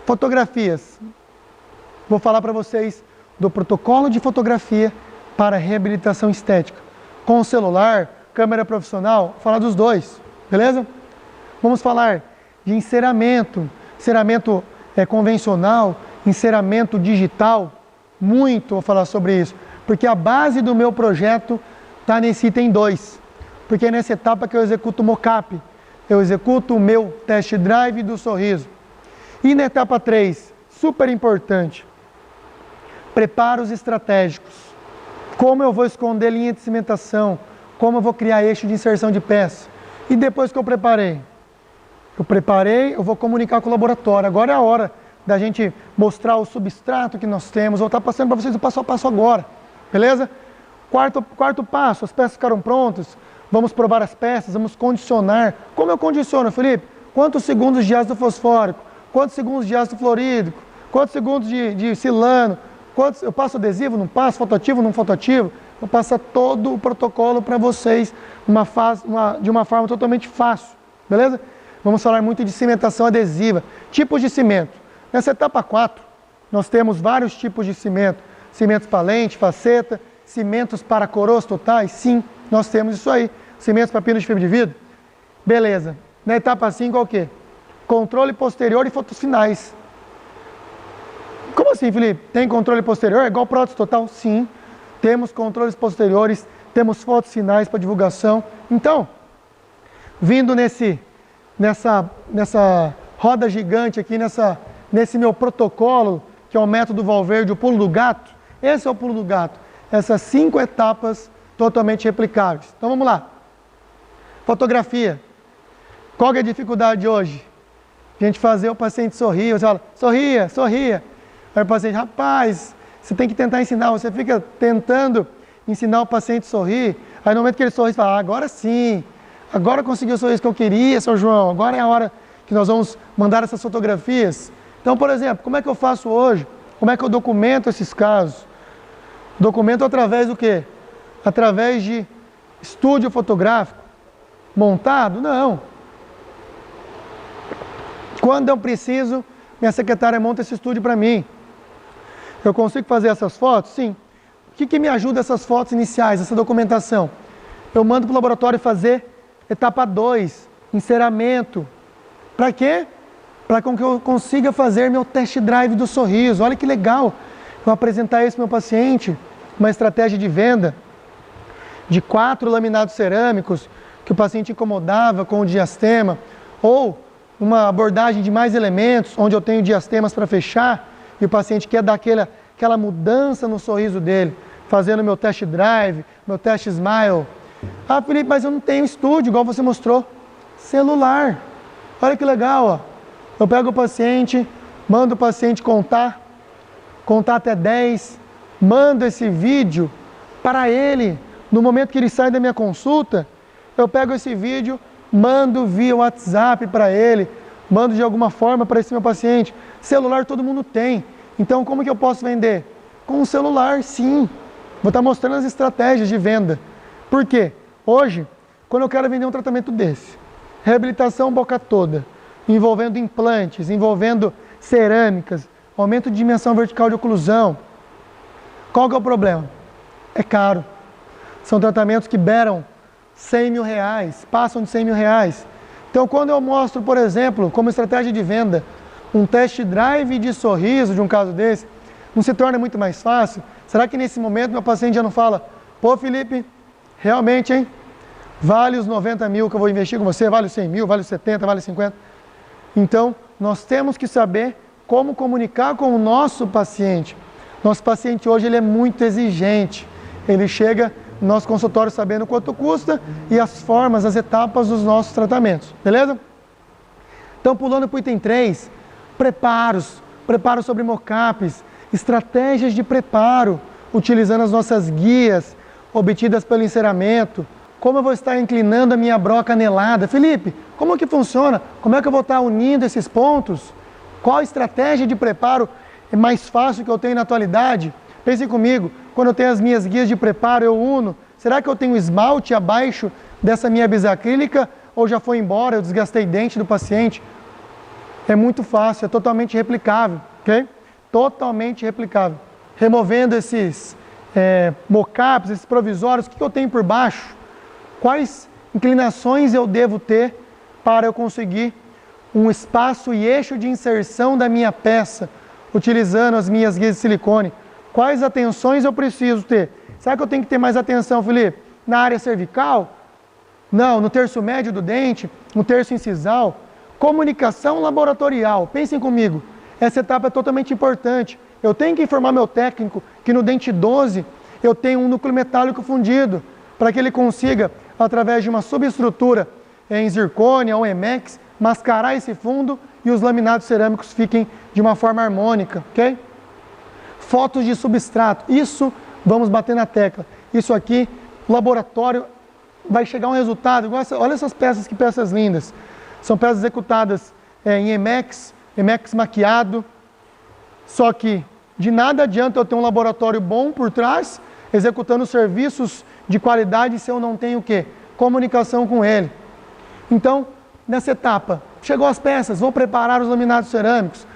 Fotografias. Vou falar para vocês do protocolo de fotografia para reabilitação estética. Com o celular, câmera profissional, vou falar dos dois, beleza? Vamos falar de enceramento, enceramento convencional, enceramento digital, muito vou falar sobre isso, porque a base do meu projeto está nesse item 2, porque é nessa etapa que eu executo o mockup, eu executo o meu test drive do sorriso. E na etapa 3, super importante, preparos estratégicos, como eu vou esconder linha de cimentação, como eu vou criar eixo de inserção de peça. E depois que eu preparei, eu vou comunicar com o laboratório. Agora é a hora da gente mostrar o substrato que nós temos. Vou estar passando para vocês o passo a passo agora, beleza? Quarto passo, as peças ficaram prontas, vamos provar as peças, vamos condicionar. Como eu condiciono, Felipe? Quantos segundos de ácido fosfórico? Quantos segundos de ácido fluorídrico? Quantos segundos de silano? Eu passo adesivo, não passo? Fotoativo, não fotoativo? Eu passo todo o protocolo para vocês de uma forma totalmente fácil, beleza? Vamos falar muito de cimentação adesiva, tipos de cimento. Nessa etapa 4, nós temos vários tipos de cimento. Cimentos para lente, faceta, cimentos para coroas totais, sim, nós temos isso aí. Cimentos para pinos de fibra de vidro. Beleza. Na etapa 5 é o quê? Controle posterior e fotos finais. Como assim, Felipe? Tem controle posterior? É igual prótese total? Sim. Temos controles posteriores, temos fotos finais para divulgação. Então, vindo nessa roda gigante aqui, nesse meu protocolo, que é o método Valverde, o pulo do gato, esse é o pulo do gato. Essas 5 etapas totalmente replicáveis. Então vamos lá. Fotografia. Qual que é a dificuldade hoje? A gente fazer o paciente sorrir. Você fala, sorria, sorria. Aí o paciente, rapaz, você tem que tentar ensinar. Você fica tentando ensinar o paciente a sorrir. Aí no momento que ele sorri, você fala, agora sim. Agora conseguiu o sorriso que eu queria, seu João. Agora é a hora que nós vamos mandar essas fotografias. Então, por exemplo, como é que eu faço hoje? Como é que eu documento esses casos? Documento através do quê? Através de estúdio fotográfico montado? Não. Quando eu preciso, minha secretária monta esse estúdio para mim. Eu consigo fazer essas fotos? Sim. O que me ajuda essas fotos iniciais, essa documentação? Eu mando para o laboratório fazer etapa 2, enceramento. Para quê? Para que eu consiga fazer meu test drive do sorriso. Olha que legal eu apresentar isso para o meu paciente. Uma estratégia de venda de 4 laminados cerâmicos que o paciente incomodava com o diastema, ou uma abordagem de mais elementos, onde eu tenho diastemas para fechar e o paciente quer dar aquela mudança no sorriso dele, fazendo meu test drive, meu test smile. Ah, Felipe, mas eu não tenho estúdio, igual você mostrou. Celular. Olha que legal, ó. Eu pego o paciente, mando o paciente contar até 10, mando esse vídeo para ele. No momento que ele sai da minha consulta, eu pego esse vídeo, mando via WhatsApp para ele, mando de alguma forma para esse meu paciente. Celular todo mundo tem. Então, como que eu posso vender? Com um celular, sim. Vou estar mostrando as estratégias de venda. Por quê? Hoje, quando eu quero vender um tratamento desse, reabilitação boca toda, envolvendo implantes, envolvendo cerâmicas, aumento de dimensão vertical de oclusão, qual que é o problema? É caro. São tratamentos que beiram 100 mil reais, passam de 100 mil reais. Então, quando eu mostro, por exemplo, como estratégia de venda, um test drive de sorriso de um caso desse, não se torna muito mais fácil? Será que nesse momento meu paciente já não fala, pô, Felipe, realmente, hein? Vale os 90 mil que eu vou investir com você, vale os 100 mil, vale os 70, vale os 50. Então, nós temos que saber como comunicar com o nosso paciente. Nosso paciente hoje ele é muito exigente. Ele chega no nosso consultório sabendo quanto custa e as formas, as etapas dos nossos tratamentos. Beleza? Então, pulando para o item 3, preparos sobre mockups, estratégias de preparo, utilizando as nossas guias obtidas pelo enceramento. Como eu vou estar inclinando a minha broca anelada? Felipe, como que funciona? Como é que eu vou estar unindo esses pontos? Qual estratégia de preparo é mais fácil que eu tenho na atualidade? Pense comigo, quando eu tenho as minhas guias de preparo, eu uno. Será que eu tenho esmalte abaixo dessa minha bisacrílica ou já foi embora, eu desgastei dente do paciente? É muito fácil, é totalmente replicável, ok? Totalmente replicável. Removendo esses mockups, esses provisórios, o que eu tenho por baixo? Quais inclinações eu devo ter para eu conseguir um espaço e eixo de inserção da minha peça, utilizando as minhas guias de silicone? Quais atenções eu preciso ter? Será que eu tenho que ter mais atenção, Felipe? Na área cervical? Não, no terço médio do dente, no terço incisal? Comunicação laboratorial. Pensem comigo, essa etapa é totalmente importante. Eu tenho que informar meu técnico que no dente 12 eu tenho um núcleo metálico fundido, para que ele consiga, através de uma subestrutura em zircônia ou emex, mascarar esse fundo e os laminados cerâmicos fiquem de uma forma harmônica, ok? Fotos de substrato, isso vamos bater na tecla. Isso aqui, o laboratório vai chegar a um resultado. Olha essas peças, que peças lindas. São peças executadas em emex maquiado. Só que de nada adianta eu ter um laboratório bom por trás, executando serviços de qualidade, se eu não tenho o quê? Comunicação com ele. Então, nessa etapa, chegou as peças, vou preparar os laminados cerâmicos.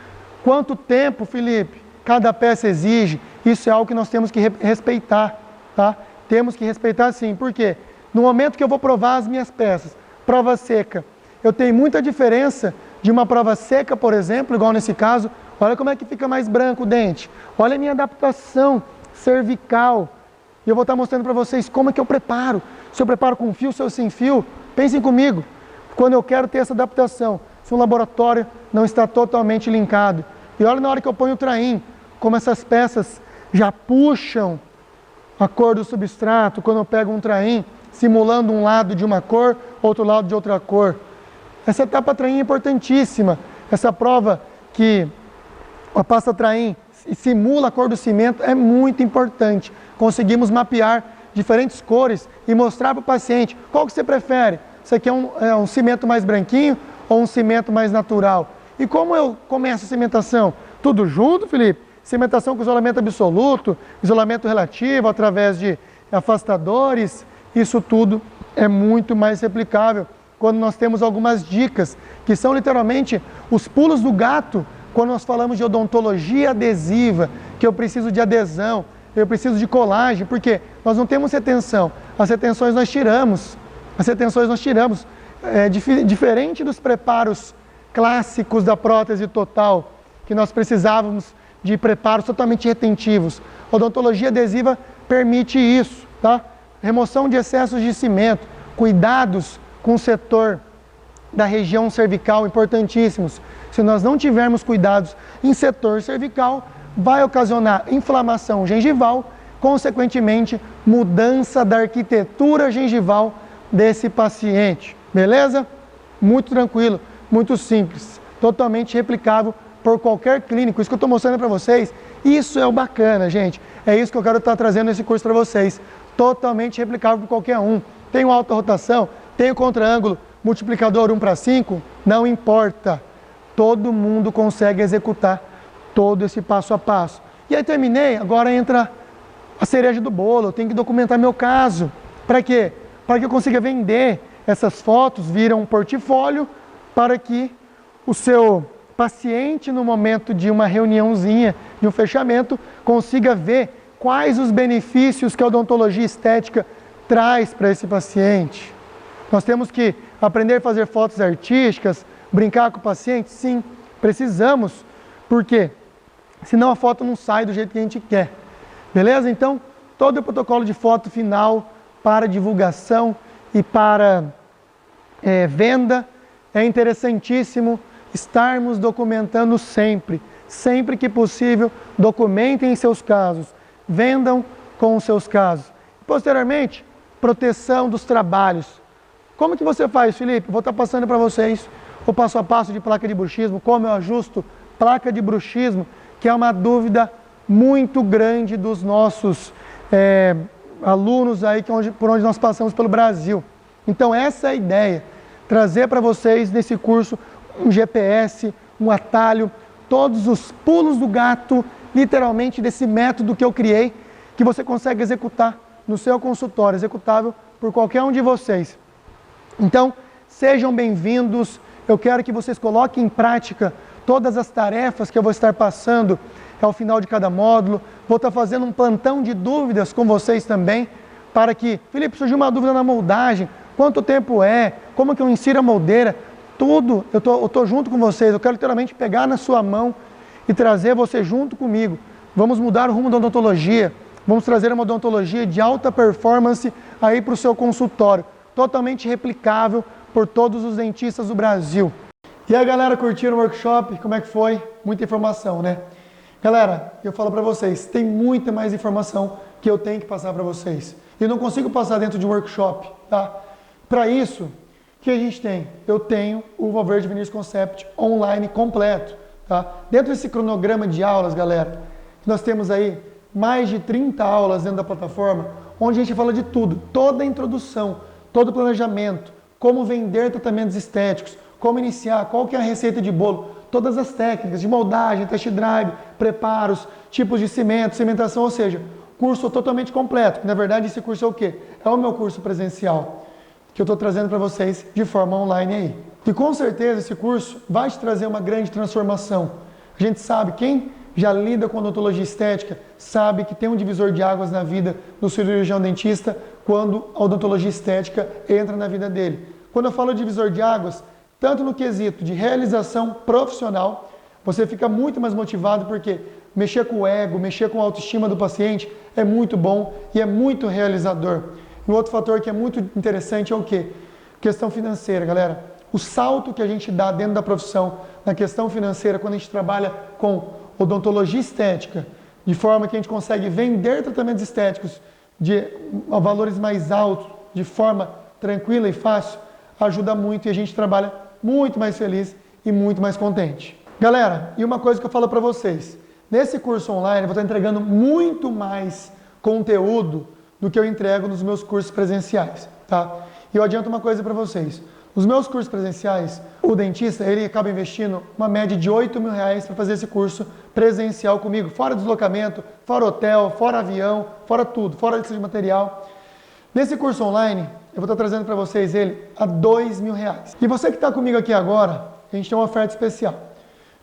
Quanto tempo, Felipe, cada peça exige? Isso é algo que nós temos que respeitar, tá? Temos que respeitar sim, por quê? No momento que eu vou provar as minas peças, prova seca. Eu tenho muita diferença de uma prova seca, por exemplo, igual nesse caso. Olha como é que fica mais branco o dente. Olha a minha adaptação cervical. E eu vou estar mostrando para vocês como é que eu preparo. Se eu preparo com fio, se eu sem fio. Pensem comigo. Quando eu quero ter essa adaptação, se um laboratório não está totalmente linkado. E olha na hora que eu ponho o traim, como essas peças já puxam a cor do substrato, quando eu pego um traim, simulando um lado de uma cor, outro lado de outra cor. Essa etapa traim é importantíssima. Essa prova que a pasta traim simula a cor do cimento é muito importante. Conseguimos mapear diferentes cores e mostrar para o paciente qual que você prefere. Isso aqui é um cimento mais branquinho ou um cimento mais natural. E como eu começo a cimentação? Tudo junto, Felipe? Cimentação com isolamento absoluto, isolamento relativo, através de afastadores. Isso tudo é muito mais replicável quando nós temos algumas dicas, que são literalmente os pulos do gato, quando nós falamos de odontologia adesiva, que eu preciso de adesão, eu preciso de colagem, porque nós não temos retenção, as retenções nós tiramos, diferente dos preparos clássicos da prótese total, que nós precisávamos de preparos totalmente retentivos. A odontologia adesiva permite isso, tá? Remoção de excessos de cimento, cuidados com o setor da região cervical importantíssimos. Se nós não tivermos cuidados em setor cervical, vai ocasionar inflamação gengival, consequentemente, mudança da arquitetura gengival desse paciente. Beleza? Muito tranquilo, muito simples, totalmente replicável por qualquer clínico. Isso que eu estou mostrando para vocês, isso é o bacana, gente. É isso que eu quero estar trazendo nesse curso para vocês. Totalmente replicável por qualquer um. Tenho alta rotação, tenho contra-ângulo, multiplicador 1/5, não importa. Todo mundo consegue executar todo esse passo a passo. E aí terminei, agora entra a cereja do bolo. Eu tenho que documentar meu caso. Para quê? Para que eu consiga vender essas fotos, viram um portfólio, para que o seu paciente, no momento de uma reuniãozinha, de um fechamento, consiga ver quais os benefícios que a odontologia estética traz para esse paciente. Nós temos que aprender a fazer fotos artísticas, brincar com o paciente? Sim, precisamos. Por quê? Senão a foto não sai do jeito que a gente quer. Beleza? Então, todo o protocolo de foto final para divulgação e para venda é interessantíssimo estarmos documentando sempre. Sempre que possível, documentem seus casos. Vendam com os seus casos. Posteriormente, proteção dos trabalhos. Como que você faz, Felipe? Vou estar passando para vocês o passo a passo de placa de bruxismo, como eu ajusto placa de bruxismo, que é uma dúvida muito grande dos nossos alunos aí por onde nós passamos pelo Brasil. Então essa é a ideia, trazer para vocês nesse curso um GPS, um atalho, todos os pulos do gato, literalmente desse método que eu criei, que você consegue executar no seu consultório, executável por qualquer um de vocês. Então, sejam bem-vindos, eu quero que vocês coloquem em prática todas as tarefas que eu vou estar passando ao final de cada módulo. Vou estar fazendo um plantão de dúvidas com vocês também, para que, Felipe, surgiu uma dúvida na moldagem, quanto tempo é, como que eu insiro a moldeira, tudo, eu estou junto com vocês, eu quero literalmente pegar na sua mão e trazer você junto comigo. Vamos mudar o rumo da odontologia, vamos trazer uma odontologia de alta performance aí para o seu consultório, totalmente replicável por todos os dentistas do Brasil. E aí, galera, curtiram o workshop? Como é que foi? Muita informação, né? Galera, eu falo para vocês, tem muita mais informação que eu tenho que passar para vocês. E eu não consigo passar dentro de um workshop, tá? Para isso, o que a gente tem? Eu tenho o Valverde Veneers Concept online completo, tá? Dentro desse cronograma de aulas, galera, nós temos aí mais de 30 aulas dentro da plataforma, onde a gente fala de tudo, toda a introdução, todo o planejamento, como vender tratamentos estéticos, como iniciar, qual que é a receita de bolo, todas as técnicas de moldagem, test drive, preparos, tipos de cimento, cimentação, ou seja, curso totalmente completo. Na verdade, esse curso é o quê? É o meu curso presencial, que eu estou trazendo para vocês de forma online aí. E com certeza esse curso vai te trazer uma grande transformação. A gente sabe, quem já lida com odontologia estética, sabe que tem um divisor de águas na vida do cirurgião dentista quando a odontologia estética entra na vida dele. Quando eu falo divisor de águas, tanto no quesito de realização profissional, você fica muito mais motivado porque mexer com o ego, mexer com a autoestima do paciente é muito bom e é muito realizador. E um outro fator que é muito interessante é o quê? Questão financeira, galera. O salto que a gente dá dentro da profissão na questão financeira, quando a gente trabalha com odontologia estética, de forma que a gente consegue vender tratamentos estéticos de valores mais altos, de forma tranquila e fácil, ajuda muito e a gente trabalha muito mais feliz e muito mais contente. Galera, e uma coisa que eu falo para vocês, nesse curso online eu vou estar entregando muito mais conteúdo do que eu entrego nos meus cursos presenciais, tá? E eu adianto uma coisa para vocês, nos meus cursos presenciais, o dentista ele acaba investindo uma média de R$8.000 para fazer esse curso presencial comigo, fora deslocamento, fora hotel, fora avião, fora tudo, fora lista de material. Nesse curso online, eu vou estar trazendo para vocês ele a R$2.000. E você que está comigo aqui agora, a gente tem uma oferta especial.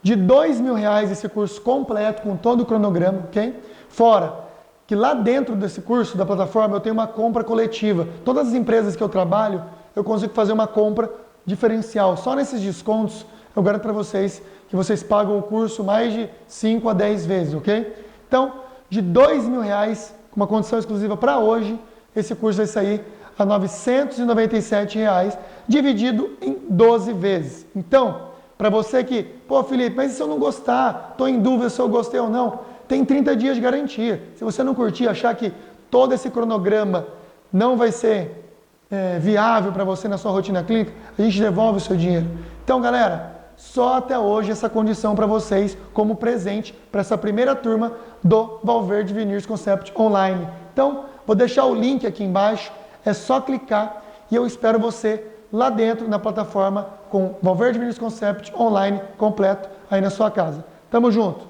De R$2.000 esse curso completo, com todo o cronograma, ok? Fora que lá dentro desse curso, da plataforma, eu tenho uma compra coletiva. Todas as empresas que eu trabalho, eu consigo fazer uma compra diferencial. Só nesses descontos, eu garanto para vocês que vocês pagam o curso mais de 5 a 10 vezes, ok? Então, de R$2.000, com uma condição exclusiva para hoje, esse curso vai sair a R$997, dividido em 12 vezes. Então, para você que, pô Felipe, mas e se eu não gostar? Estou em dúvida se eu gostei ou não. Tem 30 dias de garantia. Se você não curtir, achar que todo esse cronograma não vai ser viável para você na sua rotina clínica, a gente devolve o seu dinheiro. Então, galera, só até hoje essa condição para vocês como presente para essa primeira turma do Valverde Veneers Concept Online. Então, vou deixar o link aqui embaixo, é só clicar e eu espero você lá dentro na plataforma com Valverde Veneers Concept Online completo aí na sua casa. Tamo junto!